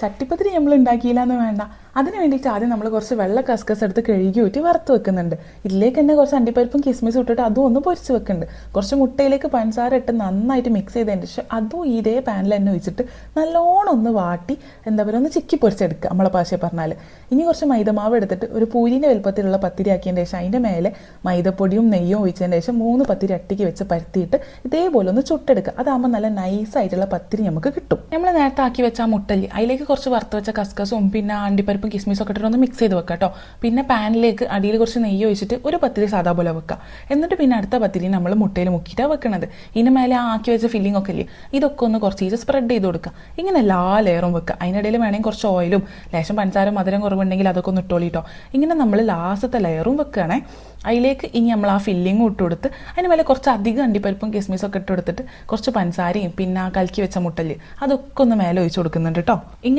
ചട്ടിപ്പത്തിരി നമ്മൾ ഉണ്ടാക്കിയില്ല എന്ന് വേണ്ട. അതിന് വേണ്ടിയിട്ട് ആദ്യം നമ്മൾ കുറച്ച് വെള്ള കസ്കസ് എടുത്ത് കഴുകി ഊറ്റി വറുത്ത് വെക്കുന്നുണ്ട്. ഇതിലേക്ക് തന്നെ കുറച്ച് അണ്ടിപ്പരിപ്പും കിസ്മിസും ഇട്ടിട്ട് അതും ഒന്ന് പൊരിച്ച് വെക്കുന്നുണ്ട്. കുറച്ച് മുട്ടയിലേക്ക് പഞ്ചസാര ഇട്ട് നന്നായിട്ട് മിക്സ് ചെയ്തതിന് ശേഷം അതും ഇതേ പാനിൽ തന്നെ ഒഴിച്ചിട്ട് നല്ലോണം ഒന്ന് വാട്ടി ഒന്ന് ചിക്കി പൊരിച്ചെടുക്കുക നമ്മളെ ഭാഷയിൽ പറഞ്ഞാൽ. ഇനി കുറച്ച് മൈദമാവ് എടുത്തിട്ട് ഒരു പൂരിൻ്റെ വലുപ്പത്തിലുള്ള പത്തിരി ആക്കിയതിന് ശേഷം അതിൻ്റെ മേലെ മൈദപ്പൊടിയും നെയ്യും ഒഴിച്ചതിന് ശേഷം 3 പത്തിരി അട്ടിക്ക് വെച്ച് പരത്തിയിട്ട് ഇതേപോലെ ഒന്ന് ചുട്ടെടുക്കുക. അതാകുമ്പോൾ നല്ല നൈസായിട്ടുള്ള പത്തിരി നമുക്ക് കിട്ടും. നമ്മൾ നേരത്തെ ആക്കി വെച്ച ആ മുട്ടല്ലി അതിലേക്ക് കുറച്ച് വറുത്ത് വെച്ച കസ്കസും പിന്നെ അണ്ടിപ്പരിപ്പും കിസ്മിസും ഒക്കെ ഇട്ടിട്ട് ഒന്ന് മിക്സ് ചെയ്ത് വെക്കാം കേട്ടോ. പിന്നെ പാനിലേക്ക് അടിയിൽ കുറച്ച് നെയ്യ് ഒഴിച്ചിട്ട് ഒരു പത്തിരി സാധാ പോലെ വെക്കുക. എന്നിട്ട് പിന്നെ അടുത്ത പത്തിരി നമ്മൾ മുട്ടയിൽ മുക്കിയിട്ടാണ് വെക്കുന്നത്. ഇതിന് മേലെ ആക്കി വെച്ച ഫില്ലിംഗ് ഒക്കെ ഇല്ലേ, ഇതൊക്കെ ഒന്ന് കുറച്ച് സ്പ്രെഡ് ചെയ്ത് കൊടുക്കുക. ഇങ്ങനെ എല്ലാ ലെയറും വെക്കുക. അതിനിടയിൽ വേണമെങ്കിൽ കുറച്ച് ഓയിലും ലേശം പഞ്ചസാര മധുരം കുറവുണ്ടെങ്കിൽ അതൊക്കെ ഒന്ന് ഇട്ടോളിട്ടോ. ഇങ്ങനെ നമ്മൾ ലാസ്റ്റത്തെ ലെയറും വെക്കുകയാണേ. അതിലേക്ക് ഇനി നമ്മൾ ആ ഫില്ലിങ്ങും ഇട്ട് കൊടുത്ത് അതിന് മേലെ കുറച്ച് അധികം അണ്ടിപ്പരിപ്പും കിസ്മിസും ഒക്കെ ഇട്ട് കൊടുത്തിട്ട് കുറച്ച് പഞ്ചസാരയും പിന്നെ കലക്കി വെച്ച മുട്ടല് അതൊക്കെ ഒന്ന് മേലെ ഒഴിച്ച് കൊടുക്കുന്നുണ്ട് കേട്ടോ. ഇങ്ങനെ